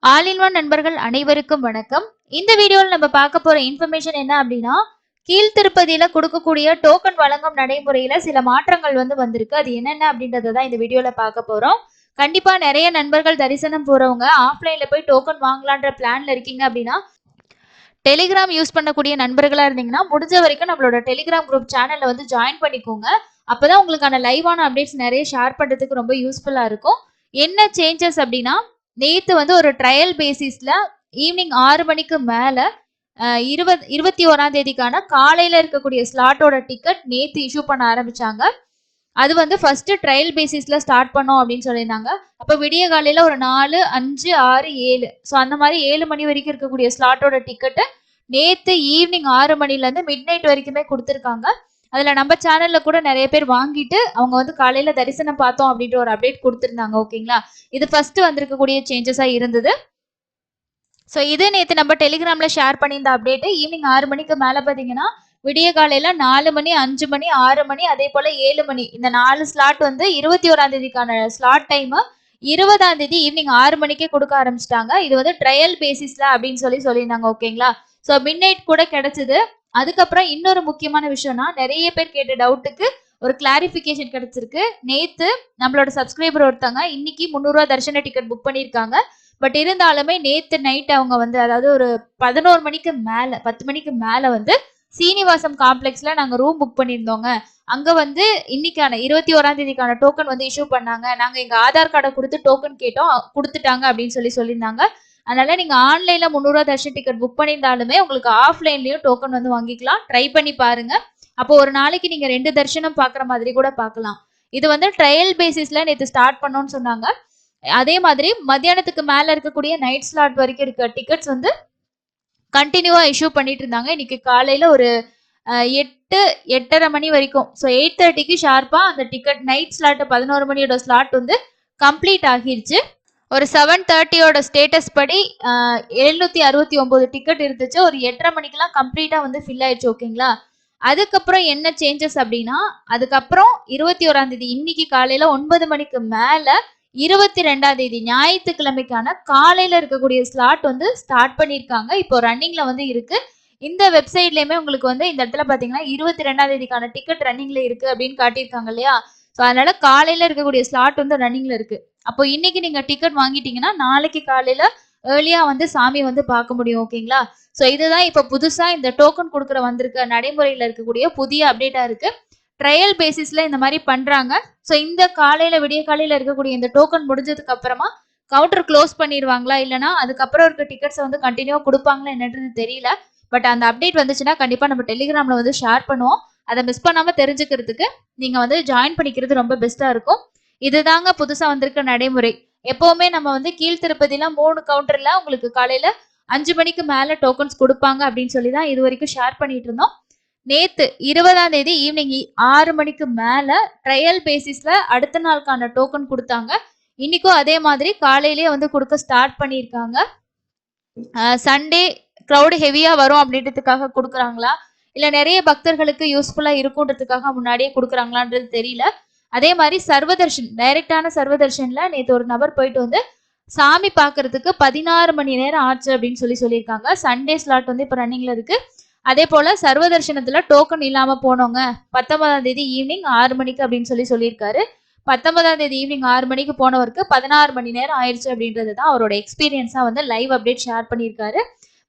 All in one நண்பர்கள் அனைவருக்கும் வணக்கம். இந்த வீடியோவில் நம்ம பார்க்க போற இன்ஃபர்மேஷன் என்ன அப்படின்னா, கீழ்த்திருப்பதியில கொடுக்கக்கூடிய டோக்கன் வழங்கும் நடைமுறையில சில மாற்றங்கள் வந்திருக்கு. அது என்னென்ன அப்படின்றத தான் இந்த வீடியோல பார்க்க போறோம். கண்டிப்பா நிறைய நண்பர்கள் தரிசனம் போறவங்க ஆஃப்லைன்ல போய் டோக்கன் வாங்கலான்ற பிளான்ல இருக்கீங்க அப்படின்னா, டெலிகிராம் யூஸ் பண்ணக்கூடிய நண்பர்களா இருந்தீங்கன்னா முடிஞ்ச வரைக்கும் நம்மளோட டெலிகிராம் குரூப் சேனல்ல ஜாயின் பண்ணிக்கோங்க. அப்பதான் உங்களுக்கான லைவான அப்டேட்ஸ் நிறைய ஷேர் பண்றதுக்கு ரொம்ப யூஸ்ஃபுல்லா இருக்கும். என்ன சேஞ்சஸ் அப்படின்னா, நேத்து ஒரு ட்ரையல் பேசிஸ்ல ஈவினிங் 6 மணிக்கு மேல 21ஆம் தேதிக்கான காலையில இருக்கக்கூடிய ஸ்லாட்டோட டிக்கெட் நேத்து இஷ்யூ பண்ண ஆரம்பிச்சாங்க. அது ஃபர்ஸ்ட் ட்ரையல் பேசிஸ்ல ஸ்டார்ட் பண்ணோம் அப்படின்னு சொல்லியிருந்தாங்க. அப்ப விடிய காலையில ஒரு 4, 5, 6, 7 ஸோ அந்த மாதிரி 7 மணி வரைக்கும் இருக்கக்கூடிய ஸ்லாட்டோட டிக்கெட் நேத்து ஈவினிங் 6 மணில இருந்து மிட் நைட் வரைக்குமே கொடுத்துருக்காங்க. அதுல நம்ம சேனல்ல கூட நிறைய பேர் வாங்கிட்டு அவங்க காலையில தரிசனம் பார்த்தோம் அப்படின்ற ஒரு அப்டேட் கொடுத்திருந்தாங்க. ஓகேங்களா, இது ஃபர்ஸ்ட் வந்திருக்கக்கூடிய சேஞ்சஸா இருந்தது. ஸோ இது நேற்று நம்ம டெலிகிராம்ல ஷேர் பண்ணியிருந்த அப்டேட். ஈவினிங் 6 மணிக்கு மேல பாத்தீங்கன்னா விடிய காலையில 4 மணி, 5 மணி, 6 மணி, அதே போல 7 மணி இந்த 4 ஸ்லாட் 21ஆம் தேதிக்கான ஸ்லாட் டைம் 20ஆம் தேதி ஈவினிங் 6 மணிக்கே கொடுக்க ஆரம்பிச்சிட்டாங்க. இது ட்ரையல் பேசிஸ்ல அப்படின்னு சொல்லியிருந்தாங்க. ஓகேங்களா, ஸோ மிட் நைட் கூட கிடைச்சது. அதுக்கப்புறம் இன்னொரு முக்கியமான விஷயம்னா, நிறைய பேர் கேட்ட டவுட்டுக்கு ஒரு கிளாரிபிகேஷன் கிடைச்சிருக்கு. நேத்து நம்மளோட சப்ஸ்கிரைபர் ஒருத்தவங்க இன்னைக்கு 300 ரூபா தர்ஷன டிக்கெட் புக் பண்ணியிருக்காங்க. பட் இருந்தாலுமே நேத்து நைட் அவங்க அதாவது ஒரு 11 மணிக்கு மேல 10 மணிக்கு மேல சீனிவாசம் காம்ப்ளெக்ஸ்ல நாங்க ரூம் புக் பண்ணியிருந்தோங்க. அங்க இன்னைக்கான 21ஆம் தேதிக்கான டோக்கன் இஷ்யூ பண்ணாங்க. நாங்க எங்க ஆதார் கார்டை கொடுத்து டோக்கன் கேட்டோம், கொடுத்துட்டாங்க அப்படின்னு சொல்லியிருந்தாங்க. அதனால நீங்க ஆன்லைன்ல 300 ரூபா தர்ஷன் டிக்கெட் புக் பண்ணியிருந்தாலுமே உங்களுக்கு ஆஃப்லைன்லயும் டோக்கன் வாங்கிக்கலாம். ட்ரை பண்ணி பாருங்க. அப்போ ஒரு நாளைக்கு நீங்க 2 தர்ஷனம் பாக்குற மாதிரி கூட பார்க்கலாம். இது ட்ரையல் பேசிஸ்ல நேற்று ஸ்டார்ட் பண்ணோம்னு சொன்னாங்க. அதே மாதிரி மத்தியானத்துக்கு மேல இருக்கக்கூடிய நைட் ஸ்லாட் வரைக்கும் இருக்க டிக்கெட்ஸ் கண்டினியூவா இஷ்யூ பண்ணிட்டு இருந்தாங்க. இன்னைக்கு காலையில ஒரு 8:30 மணி வரைக்கும், ஸோ 8:30க்கு ஷார்ப்பா அந்த டிக்கெட் நைட் ஸ்லாட் 11 மணியோட ஸ்லாட் கம்ப்ளீட் ஆகிருச்சு. ஒரு 7:30 ஸ்டேட்டஸ் படி 769 டிக்கெட் இருந்துச்சு. ஒரு 8:30 மணிக்கெல்லாம் கம்ப்ளீட்டா ஃபில் ஆயிடுச்சு. ஓகேங்களா, அதுக்கப்புறம் என்ன சேஞ்சஸ் அப்படின்னா, அதுக்கப்புறம் 21ஆம் தேதி இன்னைக்கு காலையில 9 மணிக்கு மேல 22ஆம் தேதி ஞாயிற்றுக்கிழமைக்கான காலையில இருக்கக்கூடிய ஸ்லாட் ஸ்டார்ட் பண்ணியிருக்காங்க. இப்போ ரன்னிங்ல இருக்கு. இந்த வெப்சைட்லயுமே உங்களுக்கு இந்த இடத்துல பாத்தீங்கன்னா 22ஆம் தேதிக்கான டிக்கெட் ரன்னிங்ல இருக்கு அப்படின்னு காட்டியிருக்காங்க இல்லையா. ஸோ அதனால காலையில இருக்கக்கூடிய ஸ்லாட் ரன்னிங்ல இருக்கு. அப்போ இன்னைக்கு நீங்க டிக்கெட் வாங்கிட்டீங்கன்னா நாளைக்கு காலையில ஏர்லியா சாமி பார்க்க முடியும். ஓகேங்களா, ஸோ இதுதான் இப்போ புதுசா இந்த டோக்கன் கொடுக்குற வந்திருக்க நடைமுறையில இருக்கக்கூடிய புதிய அப்டேட்டா இருக்கு. ட்ரையல் பேசிஸ்ல இந்த மாதிரி பண்றாங்க. ஸோ இந்த காலையில விடிய காலையில இருக்கக்கூடிய இந்த டோக்கன் முடிஞ்சதுக்கு அப்புறமா கவுண்டர் க்ளோஸ் பண்ணிடுவாங்களா, இல்லைன்னா அதுக்கப்புறம் இருக்க டிக்கெட்ஸ் கொடுப்பாங்களா என்னன்றது தெரியல. பட் அந்த அப்டேட் வந்துச்சுன்னா கண்டிப்பா நம்ம டெலிகிராம்ல ஷேர் பண்ணுவோம். அதை மிஸ் பண்ணாம தெரிஞ்சுக்கிறதுக்கு நீங்க ஜாயின் பண்ணிக்கிறது ரொம்ப பெஸ்டா இருக்கும். இதுதாங்க புதுசா வந்திருக்க நடைமுறை. எப்பவுமே நம்ம கீழ்த்திருப்பதில 3 கவுண்டர்ல உங்களுக்கு காலையில 5 மணிக்கு மேல டோக்கன்ஸ் கொடுப்பாங்க அப்படின்னு சொல்லிதான் இது வரைக்கும் ஷேர் பண்ணிட்டு இருந்தோம். நேத்து 20ஆம் தேதி ஈவினிங் 6 மணிக்கு மேல ட்ரையல் பேசிஸ்ல அடுத்த நாளுக்கான டோக்கன் கொடுத்தாங்க. இன்னைக்கும் அதே மாதிரி காலையிலேயே கொடுக்க ஸ்டார்ட் பண்ணியிருக்காங்க. சண்டே க்ரௌடு ஹெவியா வரும் அப்படின்றதுக்காக கொடுக்குறாங்களா, இல்ல நிறைய பக்தர்களுக்கு யூஸ்ஃபுல்லா இருக்குன்றதுக்காக முன்னாடியே கொடுக்குறாங்களான்றது தெரியல. அதே மாதிரி சர்வதர்ஷன் டைரக்டான சர்வதர்ஷன்ல நேற்று ஒரு நபர் போயிட்டு சாமி பாக்குறதுக்கு 16 மணி நேரம் ஆச்சு அப்படின்னு சொல்லியிருக்காங்க. சண்டே ஸ்லாட் இப்ப ரன்னிங்ல இருக்கு. அதே போல சர்வதர்ஷனத்துல டோக்கன் இல்லாம போனவங்க 19ஆம் தேதி ஈவினிங் 6 மணிக்கு அப்படின்னு சொல்லியிருக்காரு. 19ஆம் தேதி ஈவினிங் 6 மணிக்கு போனவருக்கு 16 மணி நேரம் ஆயிடுச்சு அப்படின்றது தான் அவரோட எக்ஸ்பீரியன்ஸா லைவ் அப்டேட் ஷேர் பண்ணியிருக்காரு.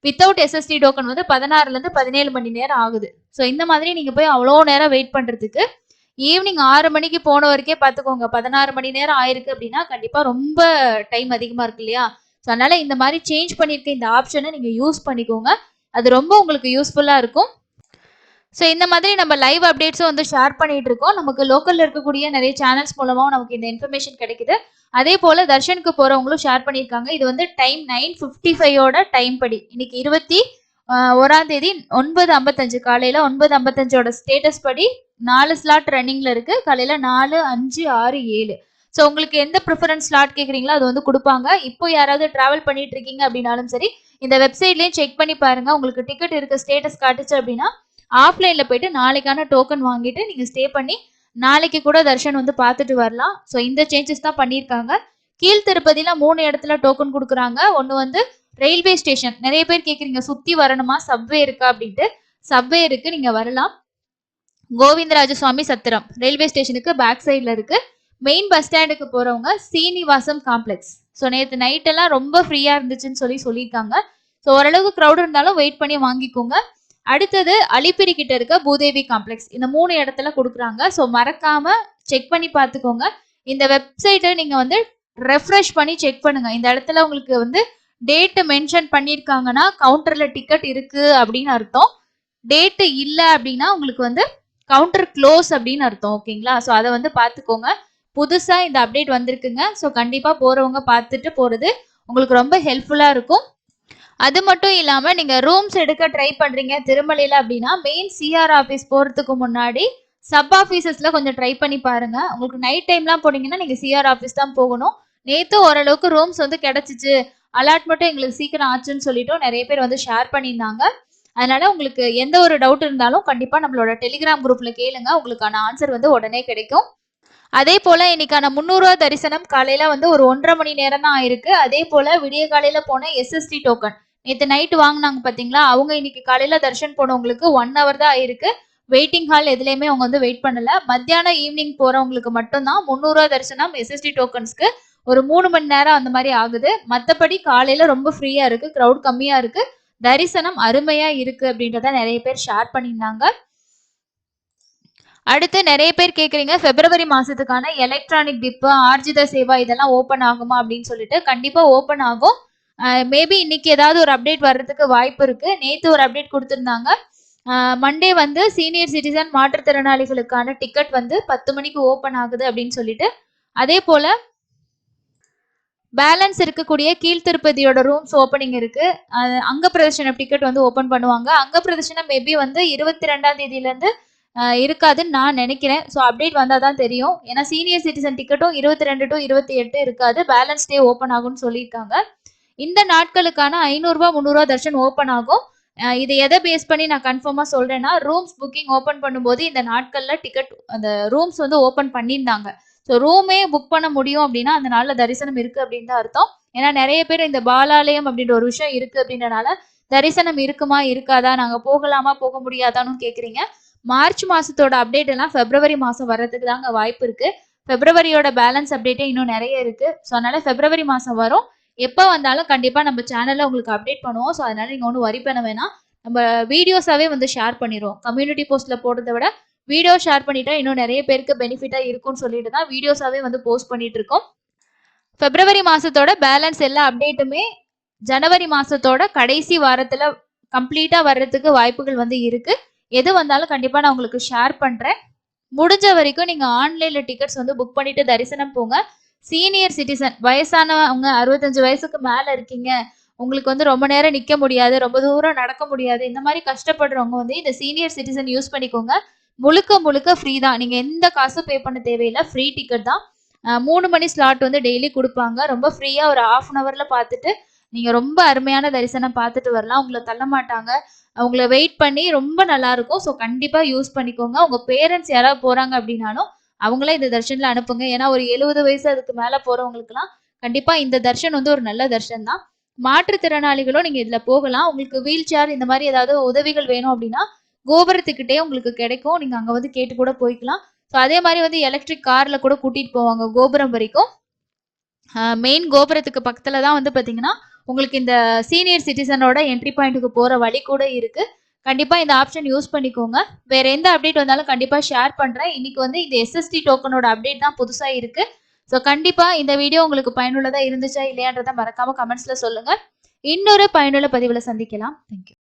வித்தவுட் எஸ்எஸ்டி டோக்கன் 16ல இருந்து 17 மணி நேரம் ஆகுது. ஸோ இந்த மாதிரி நீங்க போய் அவ்வளோ நேரம் வெயிட் பண்றதுக்கு ஈவினிங் 6 மணிக்கு போனவருக்கே பார்த்துக்கோங்க 16 மணி நேரம் ஆயிருக்கு அப்படின்னா கண்டிப்பா ரொம்ப டைம் அதிகமா இருக்கு இல்லையா. ஸோ அதனால இந்த மாதிரி சேஞ்ச் பண்ணிருக்க இந்த ஆப்ஷனை நீங்க யூஸ் பண்ணிக்கோங்க. அது ரொம்ப உங்களுக்கு யூஸ்ஃபுல்லா இருக்கும். ஸோ இந்த மாதிரி நம்ம லைவ் அப்டேட்ஸும் ஷேர் பண்ணிட்டு இருக்கோம். நமக்கு லோக்கல்ல இருக்கக்கூடிய நிறைய சேனல்ஸ் மூலமாவும் நமக்கு இந்த இன்ஃபர்மேஷன் கிடைக்குது. அதே போல தர்ஷனுக்கு போறவங்களும் ஷேர் பண்ணியிருக்காங்க. இது டைம் 9:55 டைம் படி இன்னைக்கு 21ஆம் தேதி 9:55 காலையில 9:55 ஸ்டேட்டஸ் படி 4 ஸ்லாட் ரன்னிங்ல இருக்கு. காலையில 4, 5, 6, 7. ஸோ உங்களுக்கு எந்த ப்ரிஃபரன்ஸ் ஸ்லாட் கேட்குறீங்களோ அது கொடுப்பாங்க. இப்போ யாராவது டிராவல் பண்ணிட்டு இருக்கீங்க அப்படின்னாலும் சரி, இந்த வெப்சைட்லயும் செக் பண்ணி பாருங்க. உங்களுக்கு டிக்கெட் இருக்க ஸ்டேட்டஸ் காட்டுச்சு அப்படின்னா ஆஃப்லைன்ல போயிட்டு நாளைக்கான டோக்கன் வாங்கிட்டு நீங்க ஸ்டே பண்ணி நாளைக்கு கூட தர்ஷன் பார்த்துட்டு வரலாம். ஸோ இந்த சேஞ்சஸ் தான் பண்ணியிருக்காங்க. கீழ்த்திருப்பதியில 3 இடத்துல டோக்கன் குடுக்குறாங்க. ஒண்ணு வந்து ரயில்வே ஸ்டேஷன். நிறைய பேர் கேக்குறீங்க சுத்தி வரணுமா? சப்வே இருக்கா அப்படின்ட்டு. சப்வே இருக்கு, நீங்க வரலாம். கோவிந்தராஜ சுவாமி சத்திரம் ரயில்வே ஸ்டேஷனுக்கு பேக் சைடுல இருக்கு. மெயின் பஸ் ஸ்டாண்டுக்கு போறவங்க சீனிவாசம் காம்ப்ளெக்ஸ். ஸோ நேற்று நைட் எல்லாம் ரொம்ப ஃப்ரீயா இருந்துச்சுன்னு சொல்லியிருக்காங்க. ஸோ ஓரளவுக்கு க்ரௌட் இருந்தாலும் வெயிட் பண்ணி வாங்கிக்கோங்க. அடுத்தது அலிப்பிரி கிட்ட இருக்க பூதேவி காம்ப்ளெக்ஸ். இந்த 3 இடத்துல கொடுக்குறாங்க. ஸோ மறக்காம செக் பண்ணி பார்த்துக்கோங்க. இந்த வெப்சைட்டை நீங்க வந்து ரெஃப்ரெஷ் பண்ணி செக் பண்ணுங்க. இந்த இடத்துல உங்களுக்கு வந்து டேட் மென்ஷன் பண்ணியிருக்காங்கன்னா கவுண்டர்ல டிக்கெட் இருக்கு அப்படின்னு அர்த்தம். டேட் இல்லை அப்படின்னா உங்களுக்கு வந்து கவுண்டர் க்ளோஸ் அப்படின்னு அர்த்தம். ஓகேங்களா? ஸோ அதை வந்து பார்த்துக்கோங்க. புதுசா இந்த அப்டேட் வந்திருக்குங்க. ஸோ கண்டிப்பா போறவங்க பார்த்துட்டு போறது உங்களுக்கு ரொம்ப ஹெல்ப்ஃபுல்லா இருக்கும். அது மட்டும் இல்லாம நீங்க ரூம்ஸ் எடுக்க ட்ரை பண்றீங்க திருமலையில அப்படின்னா மெயின் சிஆர் ஆஃபீஸ் போறதுக்கு முன்னாடி சப் ஆஃபீஸஸ்ல கொஞ்சம் ட்ரை பண்ணி பாருங்க. உங்களுக்கு நைட் டைம்லாம் போனீங்கன்னா நீங்க சிஆர் ஆஃபீஸ் தான் போகணும். நேத்து ஓரளவுக்கு ரூம்ஸ் வந்து கிடைச்சிச்சு, அலாட் மட்டும் எங்களுக்கு சீக்கிரம் ஆச்சுன்னு சொல்லிட்டு நிறைய பேர் வந்து ஷேர் பண்ணியிருந்தாங்க. அதனால உங்களுக்கு எந்த ஒரு டவுட் இருந்தாலும் கண்டிப்பா நம்மளோட டெலிகிராம் குரூப்ல கேளுங்க. உங்களுக்கான ஆன்சர் வந்து உடனே கிடைக்கும். அதே போல இன்னைக்கான 300 தரிசனம் காலையில வந்து ஒரு 1.5 மணி நேரம் தான் ஆயிருக்கு. அதே போல விடிய காலையில போன எஸ்எஸ்டி டோக்கன் நேற்று நைட்டு வாங்கினாங்க பாத்தீங்களா, அவங்க இன்னைக்கு காலையில தரிசனம் போனவங்களுக்கு 1 ஹவர் தான் ஆயிருக்கு. வெயிட்டிங் ஹால் எதுலையுமே அவங்க வந்து வெயிட் பண்ணல. மத்தியானம் ஈவினிங் போறவங்களுக்கு மட்டும்தான் 300 தரிசனம் எஸ்எஸ்டி டோக்கன்ஸ்க்கு ஒரு 3 மணி நேரம் அந்த மாதிரி ஆகுது. மற்றபடி காலையில ரொம்ப ஃப்ரீயா இருக்கு, க்ரௌட் கம்மியா இருக்கு, தரிசனம் அருமையா இருக்கு அப்படின்றத நிறைய பேர் ஷேர் பண்ணியிருந்தாங்க. அடுத்து நிறைய பேர் கேக்குறீங்க பிப்ரவரி மாசத்துக்கான எலக்ட்ரானிக் டிப்பு, ஆர்ஜித சேவா இதெல்லாம் ஓபன் ஆகுமா அப்படின்னு சொல்லிட்டு. கண்டிப்பா ஓபன் ஆகும். மேபி இன்னைக்கு ஏதாவது ஒரு அப்டேட் வர்றதுக்கு வாய்ப்பு இருக்கு. நேத்து ஒரு அப்டேட் கொடுத்திருந்தாங்க. மண்டே வந்து சீனியர் சிட்டிசன் மாற்றுத்திறனாளிகளுக்கான டிக்கெட் வந்து 10 மணிக்கு ஓபன் ஆகுது அப்படின்னு சொல்லிட்டு. அதே போல பேலன்ஸ் இருக்கக்கூடிய கீழ்த்திருப்பதியோட ரூம்ஸ் ஓப்பனிங் இருக்கு. அங்க பிரதர்ஷனம் டிக்கெட் வந்து ஓபன் பண்ணுவாங்க. அங்க பிரதர்ஷனம் மேபி வந்து 22ஆம் தேதியில இருந்து இருக்காதுன்னு நான் நினைக்கிறேன். ஸோ அப்டேட் வந்தால் தான் தெரியும். ஏன்னா சீனியர் சிட்டிசன் டிக்கெட்டும் 22 to 28 இருக்காது, பேலன்ஸ் டே ஓப்பன் ஆகும்னு சொல்லியிருக்காங்க. இந்த நாட்களுக்கான 500 300 தர்ஷன் ஓப்பன் ஆகும். இது எதை பேஸ் பண்ணி நான் கன்ஃபார்மாக சொல்றேன்னா, ரூம்ஸ் புக்கிங் ஓப்பன் பண்ணும்போது இந்த நாட்களில் டிக்கெட் அந்த ரூம்ஸ் வந்து ஓப்பன் பண்ணியிருந்தாங்க. ஸோ ரூமே புக் பண்ண முடியும் அப்படின்னா அந்த நாளில் தரிசனம் இருக்கு அப்படின்னு தான் அர்த்தம். ஏன்னா நிறைய பேர் இந்த பாலாலயம் அப்படின்ற ஒரு விஷயம் இருக்கு அப்படின்றனால தரிசனம் இருக்குமா இருக்காதா, நாங்கள் போகலாமா போக முடியாதான்னு கேட்குறீங்க. மார்ச் மாசத்தோட அப்டேட் எல்லாம் பிப்ரவரி மாசம் வர்றதுக்கு தாங்க வாய்ப்பு இருக்கு. பிப்ரவரியோட பேலன்ஸ் அப்டேட்டே இன்னும் நிறைய இருக்கு. ஸோ அதனால பிப்ரவரி மாசம் வரும். எப்போ வந்தாலும் கண்டிப்பா நம்ம சேனல்ல உங்களுக்கு அப்டேட் பண்ணுவோம். ஸோ அதனால நீங்க ஒன்றும் வரி பண்ண வேணாம். நம்ம வீடியோஸாவே வந்து ஷேர் பண்ணிடுவோம். கம்யூனிட்டி போஸ்ட்ல போடுறத விட வீடியோ ஷேர் பண்ணிட்டா இன்னும் நிறைய பேருக்கு பெனிஃபிட்டா இருக்கும்னு சொல்லிட்டு தான் வீடியோஸாவே வந்து போஸ்ட் பண்ணிட்டு இருக்கோம். பிப்ரவரி மாசத்தோட பேலன்ஸ் எல்லா அப்டேட்டுமே ஜனவரி மாசத்தோட கடைசி வாரத்துல கம்ப்ளீட்டா வர்றதுக்கு வாய்ப்புகள் வந்து இருக்கு. எது வந்தாலும் கண்டிப்பா நான் உங்களுக்கு ஷேர் பண்றேன். முடிஞ்ச வரைக்கும் நீங்க ஆன்லைன்ல டிக்கெட்ஸ் வந்து புக் பண்ணிட்டு தரிசனம் போங்க. சீனியர் சிட்டிசன் வயசானவங்க 65 வயசுக்கு மேல இருக்கீங்க, உங்களுக்கு வந்து ரொம்ப நேரம் நிக்க முடியாது, ரொம்ப தூரம் நடக்க முடியாது, இந்த மாதிரி கஷ்டப்படுறவங்க வந்து இந்த சீனியர் சிட்டிசன் யூஸ் பண்ணிக்கோங்க. முழுக்க முழுக்க ஃப்ரீ தான். நீங்க எந்த காசும் பே பண்ண தேவையில்லை, ஃப்ரீ டிக்கெட் தான். 3 மணி ஸ்லாட் வந்து டெய்லி கொடுப்பாங்க. ரொம்ப ஃப்ரீயா ஒரு 1/2 ஹவர்ல பார்த்துட்டு நீங்க ரொம்ப அருமையான தரிசனம் பார்த்துட்டு வரலாம். உங்களை தள்ள மாட்டாங்க. அவங்கள வெயிட் பண்ணி ரொம்ப நல்லா இருக்கும். ஸோ கண்டிப்பா யூஸ் பண்ணிக்கோங்க. உங்க பேரண்ட்ஸ் யாராவது போறாங்க அப்படின்னாலும் அவங்கள இந்த தர்ஷன்ல அனுப்புங்க. ஏன்னா ஒரு 70 வயசு அதுக்கு மேல போறவங்களுக்குலாம் கண்டிப்பா இந்த தர்ஷன் வந்து ஒரு நல்ல தர்ஷன் தான். மாற்றுத்திறனாளிகளும் நீங்க இதுல போகலாம். உங்களுக்கு வீல் சேர் இந்த மாதிரி ஏதாவது உதவிகள் வேணும் அப்படின்னா கோபுரத்துக்கிட்டே உங்களுக்கு கிடைக்கும். நீங்க அங்க வந்து கேட்டு கூட போய்க்கலாம். ஸோ அதே மாதிரி வந்து எலக்ட்ரிக் கார்ல கூட கூட்டிட்டு போவாங்க கோபுரம் வரைக்கும். மெயின் கோபுரத்துக்கு பக்கத்துல தான் வந்து பாத்தீங்கன்னா உங்களுக்கு இந்த சீனியர் சிட்டிசனோட என்ட்ரி பாயிண்ட்டுக்கு போற வழி கூட இருக்கு. கண்டிப்பா இந்த ஆப்ஷன் யூஸ் பண்ணிக்கோங்க. வேற எந்த அப்டேட் வந்தாலும் கண்டிப்பா ஷேர் பண்றேன். இன்னைக்கு வந்து இந்த எஸ்எஸ்டி டோக்கனோட அப்டேட் தான் புதுசா இருக்கு. ஸோ கண்டிப்பா இந்த வீடியோ உங்களுக்கு பயனுள்ளதா இருந்துச்சா இல்லையான்றதை மறக்காம கமெண்ட்ஸ்ல சொல்லுங்க. இன்னொரு பயனுள்ள பதிவுல சந்திக்கலாம். தேங்க்யூ.